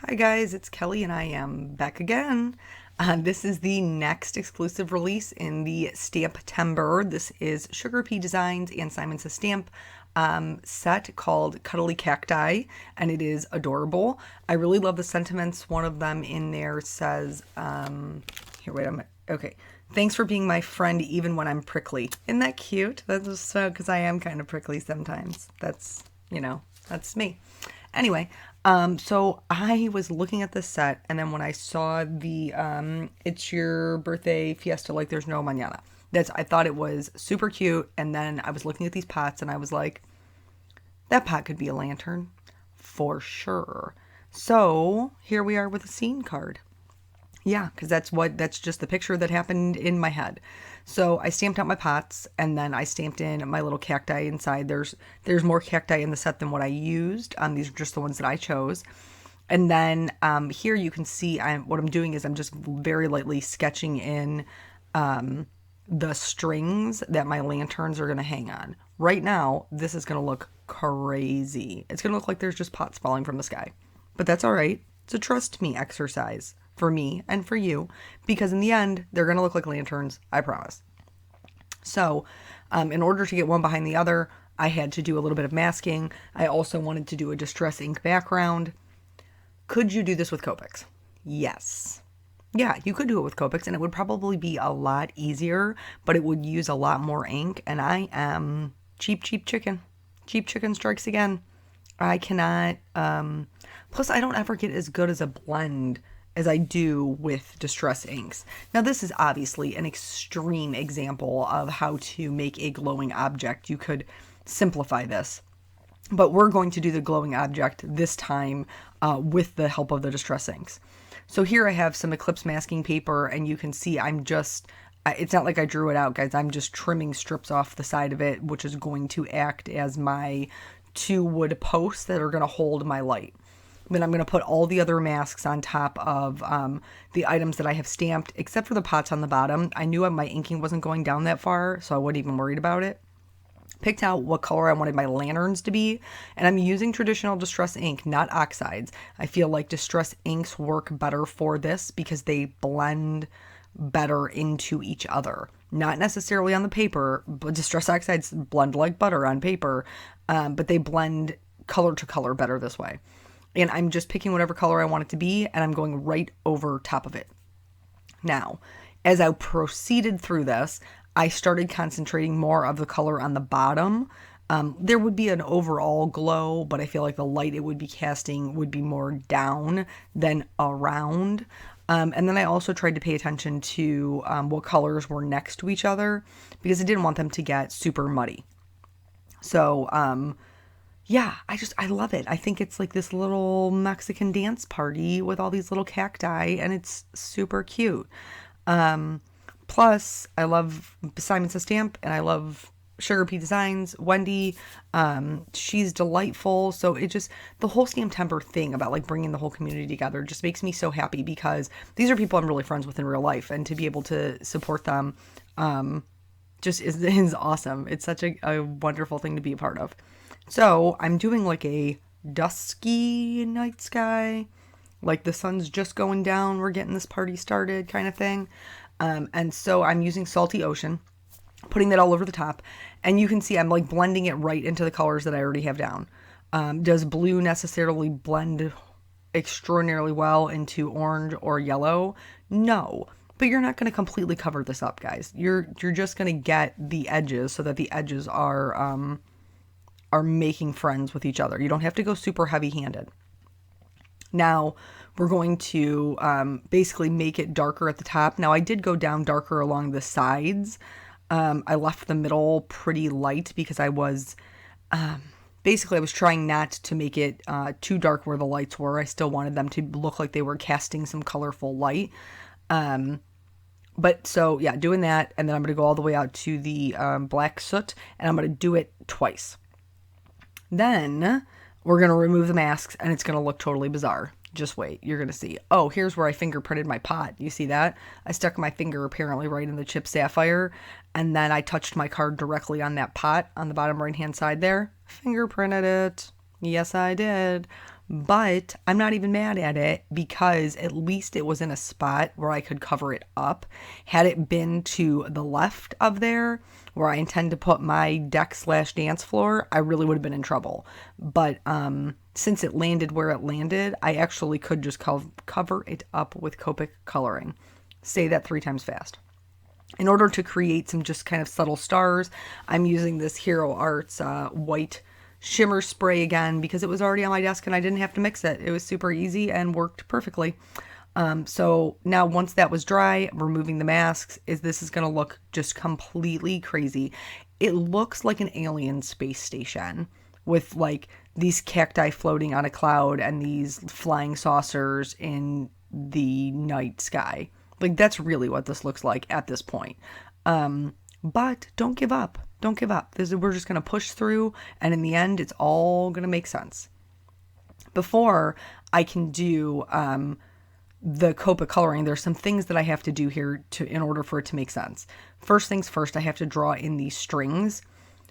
Hi guys, it's Kelly and I am back again. This is the next exclusive release in the STAMPtember. This is Sugar Pea Designs and Simon Says Stamp set called Cuddly Cacti, and it is adorable. I really love the sentiments. One of them in there says, okay. Thanks for being my friend even when I'm prickly. Isn't that cute? That's just so, because I am kind of prickly sometimes. That's me. Anyway, so I was looking at this set, and then when I saw the It's Your Birthday Fiesta Like There's No Mañana, I thought it was super cute, and then I was looking at these pots, and I was like, that pot could be a lantern for sure. So here we are with a scene card. Yeah, because that's just the picture that happened in my head. So I stamped out my pots, and then I stamped in my little cacti inside. There's more cacti in the set than what I used. These are just the ones that I chose. And then here you can see what I'm doing is I'm just very lightly sketching in the strings that my lanterns are going to hang on. Right now, this is going to look crazy. It's going to look like there's just pots falling from the sky. But that's all right. It's a trust me exercise for me and for you, because in the end, they're going to look like lanterns, I promise. So in order to get one behind the other, I had to do a little bit of masking. I also wanted to do a distress ink background. Could you do this with Copics? Yes. Yeah, you could do it with Copics, and it would probably be a lot easier, but it would use a lot more ink, and I am cheap chicken. Cheap chicken strikes again. I cannot, plus I don't ever get as good as a blend as I do with distress inks. Now this is obviously an extreme example of how to make a glowing object. You could simplify this, but we're going to do the glowing object this time with the help of the distress inks. So here I have some Eclipse masking paper, and you can see it's not like I drew it out, guys. I'm just trimming strips off the side of it, which is going to act as my 2 wood posts that are going to hold my light. Then I'm going to put all the other masks on top of the items that I have stamped, except for the pots on the bottom. I knew my inking wasn't going down that far, so I wasn't even worried about it. Picked out what color I wanted my lanterns to be, and I'm using traditional distress ink, not oxides. I feel like distress inks work better for this because they blend better into each other. Not necessarily on the paper, but distress oxides blend like butter on paper, but they blend color to color better this way. And I'm just picking whatever color I want it to be, and I'm going right over top of it. Now, as I proceeded through this, I started concentrating more of the color on the bottom. There would be an overall glow, but I feel like the light it would be casting would be more down than around. And then I also tried to pay attention to what colors were next to each other, because I didn't want them to get super muddy. So, yeah, I love it. I think it's like this little Mexican dance party with all these little cacti, and it's super cute. Plus, I love Simon Says Stamp, and I love Sugar Pea Designs. Wendy, she's delightful. So the whole STAMPtember thing about like bringing the whole community together just makes me so happy, because these are people I'm really friends with in real life, and to be able to support them just is awesome. It's such a wonderful thing to be a part of. So I'm doing like a dusky night sky, like the sun's just going down, we're getting this party started kind of thing. And so I'm using Salty Ocean, putting that all over the top, and you can see I'm like blending it right into the colors that I already have down. Does blue necessarily blend extraordinarily well into orange or yellow? No, but you're not going to completely cover this up, guys. You're just going to get the edges so that the edges are making friends with each other. You don't have to go super heavy-handed. Now, we're going to basically make it darker at the top. Now, I did go down darker along the sides. I left the middle pretty light because I was trying not to make it too dark where the lights were. I still wanted them to look like they were casting some colorful light. But so, yeah, doing that, and then I'm going to go all the way out to the black soot, and I'm going to do it twice. Then we're going to remove the masks, and it's going to look totally bizarre. Just wait. You're going to see. Oh, here's where I fingerprinted my pot. You see that? I stuck my finger apparently right in the chip sapphire, and then I touched my card directly on that pot on the bottom right-hand side there. Fingerprinted it. Yes, I did. But I'm not even mad at it because at least it was in a spot where I could cover it up. Had it been to the left of there, where I intend to put my deck/dance floor, I really would have been in trouble. But since it landed where it landed, I actually could just cover it up with Copic coloring. Say that 3 times fast. In order to create some just kind of subtle stars, I'm using this Hero Arts white shimmer spray again because it was already on my desk and I didn't have to mix it. It was super easy and worked perfectly. So now once that was dry, removing the masks, this is going to look just completely crazy. It looks like an alien space station with like these cacti floating on a cloud and these flying saucers in the night sky. Like, that's really what this looks like at this point. But don't give up. Don't give up. We're just going to push through, and in the end, it's all going to make sense. Before I can do the Copic coloring, there's some things that I have to do here in order for it to make sense. First things first, I have to draw in these strings.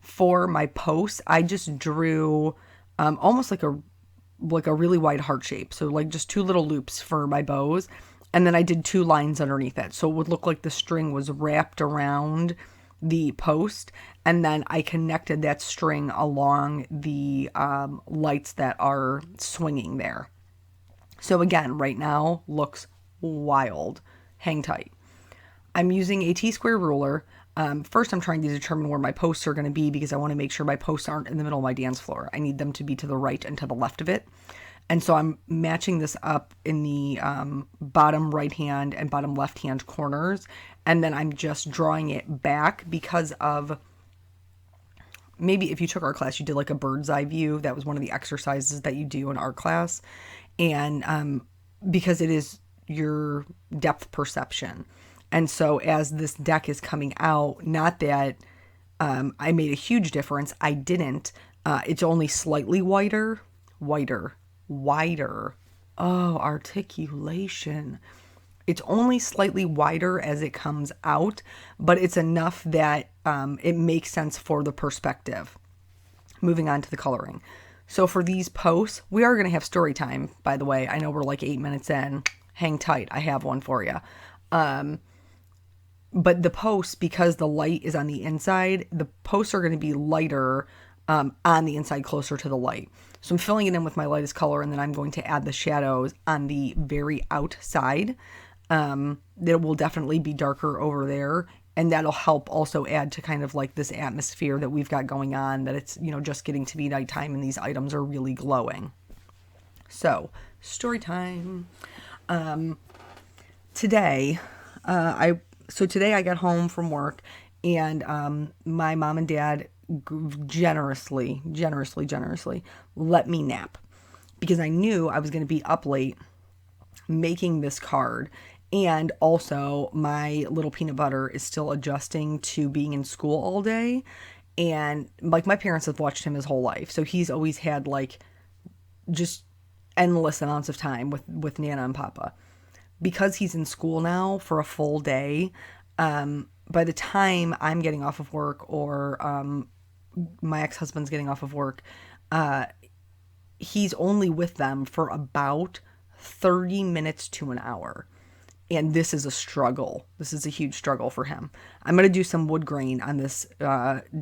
For my posts, I just drew almost like a really wide heart shape. So like just 2 little loops for my bows. And then I did 2 lines underneath it. So it would look like the string was wrapped around the post. And then I connected that string along the lights that are swinging there. So again, right now looks wild. Hang tight. I'm using a T-square ruler. First, I'm trying to determine where my posts are going to be because I want to make sure my posts aren't in the middle of my dance floor. I need them to be to the right and to the left of it. And so I'm matching this up in the bottom right hand and bottom left hand corners. And then I'm just drawing it back because of, maybe if you took art class, you did like a bird's eye view. That was one of the exercises that you do in art class. And because it is your depth perception. And so as this deck is coming out, not that I made a huge difference. I didn't. It's only slightly wider. Oh, articulation. It's only slightly wider as it comes out, but it's enough that it makes sense for the perspective. Moving on to the coloring. So for these posts, we are going to have story time, by the way. I know we're like 8 minutes in. Hang tight. I have one for you. But the posts, because the light is on the inside, the posts are going to be lighter on the inside, closer to the light. So I'm filling it in with my lightest color, and then I'm going to add the shadows on the very outside. It will definitely be darker over there, and that'll help also add to kind of like this atmosphere that we've got going on, that it's, just getting to be nighttime and these items are really glowing. So, story time. Today I got home from work, and my mom and dad generously let me nap because I knew I was going to be up late making this card. And also my little peanut butter is still adjusting to being in school all day. And like, my parents have watched him his whole life. So he's always had like just endless amounts of time with Nana and Papa. Because he's in school now for a full day, by the time I'm getting off of work or my ex-husband's getting off of work, he's only with them for about 30 minutes to an hour. And this is a struggle. This is a huge struggle for him. I'm going to do some wood grain on this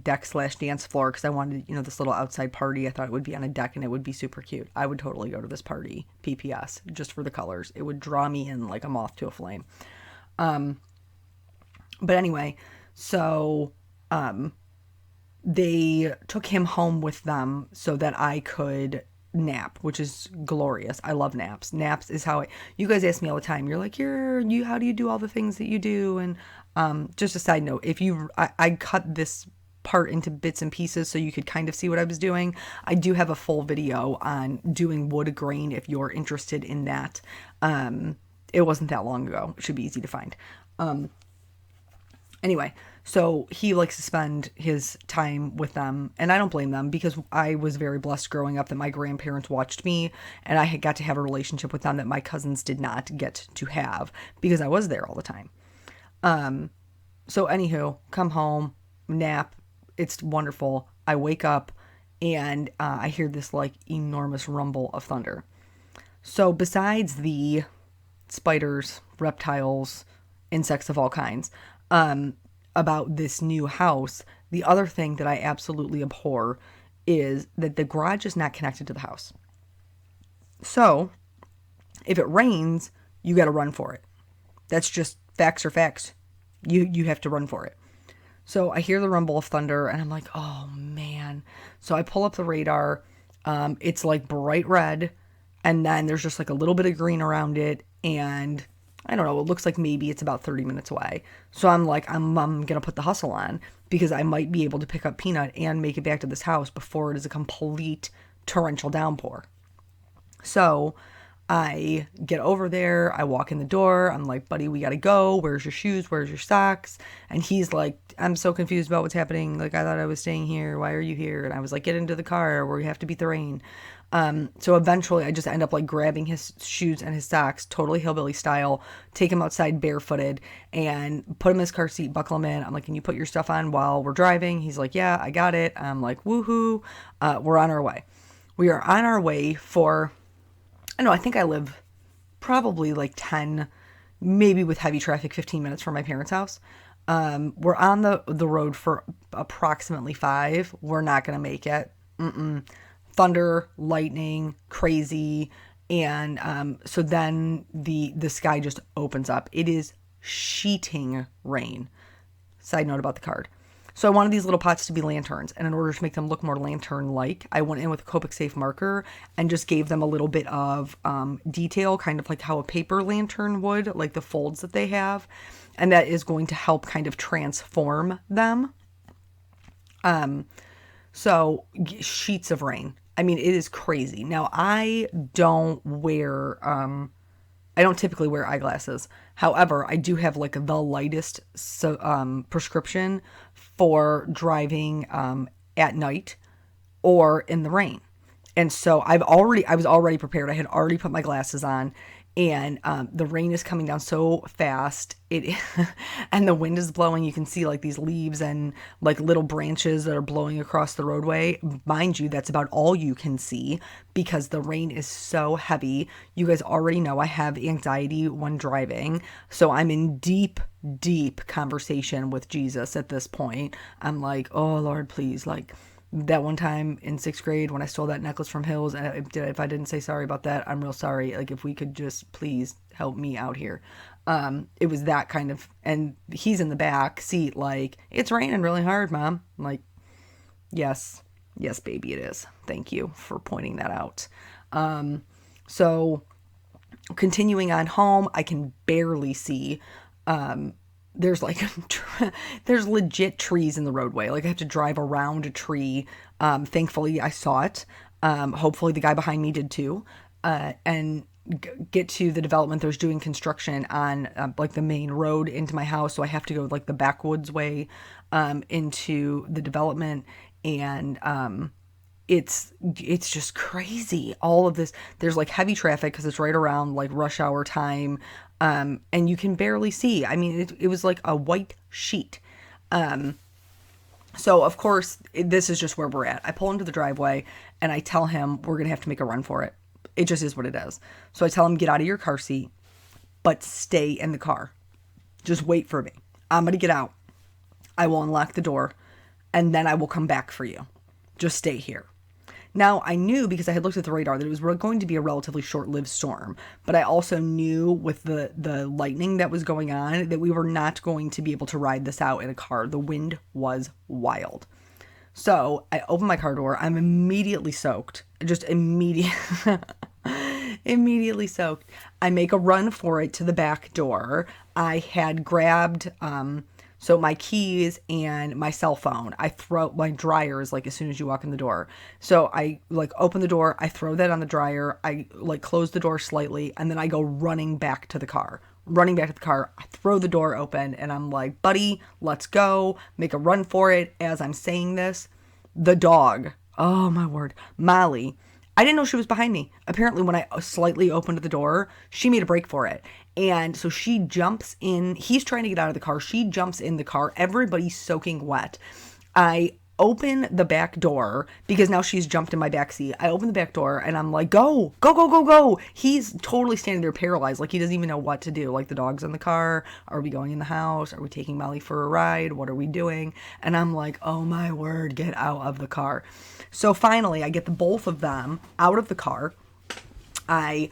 deck/dance floor because I wanted, this little outside party. I thought it would be on a deck and it would be super cute. I would totally go to this party, PPS, just for the colors. It would draw me in like a moth to a flame. But anyway, so they took him home with them so that I could nap, which is glorious. I love naps. Naps is how you guys ask me all the time. You're like, how do you do all the things that you do? And just a side note, I cut this part into bits and pieces so you could kind of see what I was doing. I do have a full video on doing wood grain if you're interested in that. It wasn't that long ago. It should be easy to find. Anyway, so he likes to spend his time with them, and I don't blame them because I was very blessed growing up that my grandparents watched me, and I got to have a relationship with them that my cousins did not get to have because I was there all the time. So anywho, come home, nap. It's wonderful. I wake up and I hear this like enormous rumble of thunder. So besides the spiders, reptiles, insects of all kinds, about this new house, the other thing that I absolutely abhor is that the garage is not connected to the house. So if it rains, you got to run for it. That's just facts are facts. You have to run for it. So I hear the rumble of thunder and I'm like, oh man. So I pull up the radar. It's like bright red, and then there's just like a little bit of green around it, and I don't know, it looks like maybe it's about 30 minutes away. So I'm like, I'm going to put the hustle on because I might be able to pick up Peanut and make it back to this house before it is a complete torrential downpour. So I get over there, I walk in the door, I'm like, buddy, we gotta go, where's your shoes, where's your socks? And he's like, I'm so confused about what's happening, like, I thought I was staying here, why are you here? And I was like, get into the car, we have to beat the rain. So eventually I just end up like grabbing his shoes and his socks, totally hillbilly style, take him outside barefooted and put him in his car seat, buckle him in. I'm like, can you put your stuff on while we're driving? He's like, yeah, I got it. I'm like, woohoo. We're on our way. We are on our way for, I don't know, I think I live probably like 10, maybe with heavy traffic, 15 minutes from my parents' house. We're on the road for approximately 5. We're not going to make it. Thunder, lightning, crazy. And so then the sky just opens up. It is sheeting rain. Side note about the card. So I wanted these little pots to be lanterns, and in order to make them look more lantern-like, I went in with a Copic Safe marker and just gave them a little bit of detail, kind of like how a paper lantern would, like the folds that they have, and that is going to help kind of transform them. So sheets of rain. I mean, it is crazy. Now, I don't typically wear eyeglasses. However, I do have like the lightest prescription for driving at night or in the rain. And so I was already prepared. I had already put my glasses on, and the rain is coming down so fast. And the wind is blowing. You can see like these leaves and like little branches that are blowing across the roadway. Mind you, that's about all you can see because the rain is so heavy. You guys already know I have anxiety when driving, so I'm in deep conversation with Jesus at this point. I'm like, oh Lord, please, like, that one time in 6th grade when I stole that necklace from Hills, and if I didn't say sorry about that, I'm real sorry. Like, if we could just please help me out here. It was that kind of, and he's in the back seat like, it's raining really hard, Mom. I'm like, yes, baby, it is. Thank you for pointing that out. So continuing on home, I can barely see. There's like, there's legit trees in the roadway. Like, I have to drive around a tree. Thankfully I saw it. Hopefully the guy behind me did too. And get to the development. There's doing construction on like the main road into my house. So I have to go like the backwoods way, into the development. And, it's just crazy. All of this, there's like heavy traffic because it's right around like rush hour time. And you can barely see. I mean, it was like a white sheet. So of course, this is just where we're at. I pull into the driveway and I tell him we're going to have to make a run for it. It just is what it is. So I tell him, get out of your car seat, but stay in the car. Just wait for me. I'm going to get out. I will unlock the door and then I will come back for you. Just stay here. Now, I knew because I had looked at the radar that it was going to be a relatively short-lived storm, but I also knew with the lightning that was going on that we were not going to be able to ride this out in a car. The wind was wild. So I open my car door. I'm immediately soaked. Just immediately soaked. I make a run for it to the back door. I had grabbed so my keys and my cell phone. I throw my dryers like as soon as you walk in the door. So I like open the door, I throw that on the dryer, I like close the door slightly, and then I go running back to the car. I throw the door open and I'm like, buddy, let's go. Make a run for it. As I'm saying this, the dog, oh my word, Molly, I didn't know she was behind me. Apparently when I slightly opened the door, she made a break for it. And so she jumps in. He's trying to get out of the car. She jumps in the car. Everybody's soaking wet. I open the back door because now she's jumped in my back seat. I open the back door and I'm like, go, go, go, go, go. He's totally standing there paralyzed. Like he doesn't even know what to do. Like the dog's in the car. Are we going in the house? Are we taking Molly for a ride? What are we doing? And I'm like, oh my word, get out of the car. So finally I get the both of them out of the car. I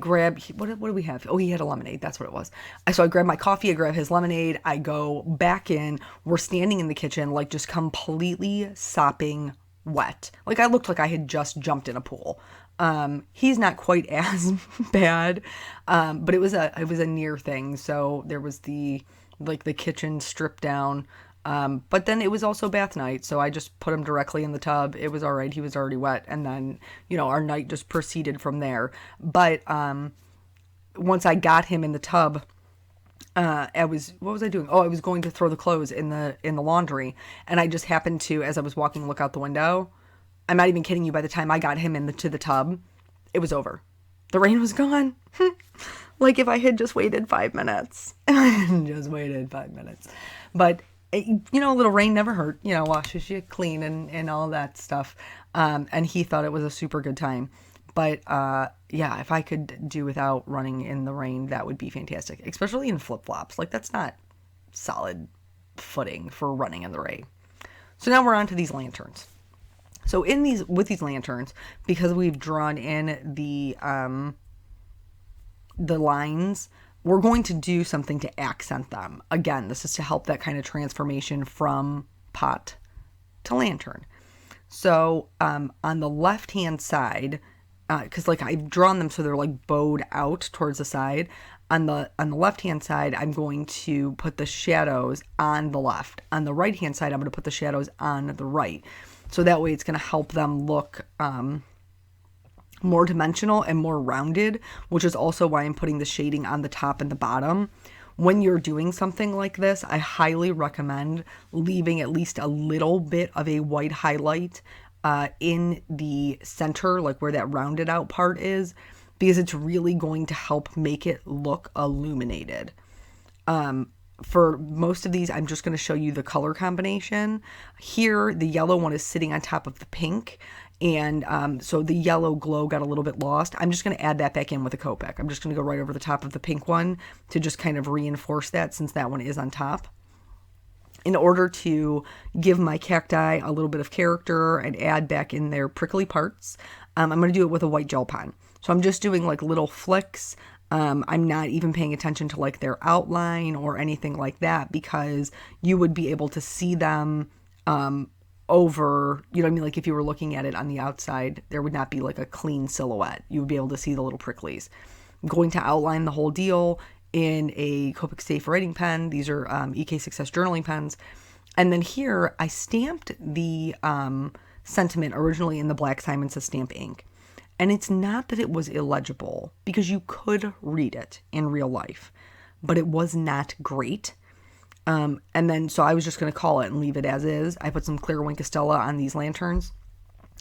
grab, what do we have? Oh, he had a lemonade. That's what it was. So I grab my coffee, I grab his lemonade, I go back in. We're standing in the kitchen, like just completely sopping wet. Like I looked like I had just jumped in a pool. He's not quite as bad. But it was a near thing. So there was the kitchen stripped down. But then it was also bath night, so I just put him directly in the tub. It was all right. He was already wet. And then, our night just proceeded from there. But, once I got him in the tub, what was I doing? Oh, I was going to throw the clothes in the laundry. And I just happened to, as I was walking, look out the window. I'm not even kidding you. By the time I got him to the tub, it was over. The rain was gone. Like if I had just waited 5 minutes. Just waited 5 minutes. But a little rain never hurt, washes you clean and all that stuff. And he thought it was a super good time. But, yeah, if I could do without running in the rain, that would be fantastic, especially in flip-flops. Like that's not solid footing for running in the rain. So now we're on to these lanterns. So with these lanterns, because we've drawn in the lines, we're going to do something to accent them. Again, this is to help that kind of transformation from pot to lantern. So on the left-hand side, because I've drawn them so they're like bowed out towards the side. On the left-hand side, I'm going to put the shadows on the left. On the right-hand side, I'm going to put the shadows on the right. So that way it's going to help them look more dimensional and more rounded, which is also why I'm putting the shading on the top and the bottom. When you're doing something like this, I highly recommend leaving at least a little bit of a white highlight in the center, like where that rounded out part is, because it's really going to help make it look illuminated. For most of these, I'm just going to show you the color combination. Here, the yellow one is sitting on top of the pink. And so the yellow glow got a little bit lost. I'm just going to add that back in with a Copic. I'm just going to go right over the top of the pink one to just kind of reinforce that, since that one is on top. In order to give my cacti a little bit of character and add back in their prickly parts, I'm going to do it with a white gel pen. So I'm just doing like little flicks. I'm not even paying attention to like their outline or anything like that, because you would be able to see them over, like if you were looking at it on the outside, there would not be like a clean silhouette. You would be able to see the little pricklies. I'm going to outline the whole deal in a Copic Safe writing pen. These are EK Success journaling pens. And then here I stamped the sentiment originally in the Black Simon Says Stamp ink. And it's not that it was illegible, because you could read it in real life, but it was not great. And then, so I was just going to call it and leave it as is. I put some clear Wink Estella on these lanterns,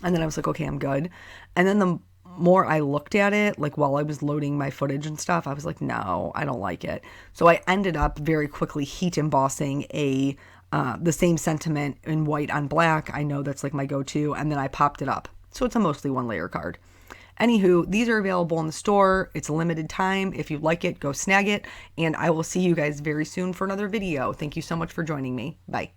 and then I was like, okay, I'm good. And then the more I looked at it, like while I was loading my footage and stuff, I was like, no, I don't like it. So I ended up very quickly heat embossing the same sentiment in white on black. I know that's like my go-to. And then I popped it up. So it's a mostly one layer card. Anywho, these are available in the store. It's a limited time. If you like it, go snag it. And I will see you guys very soon for another video. Thank you so much for joining me. Bye.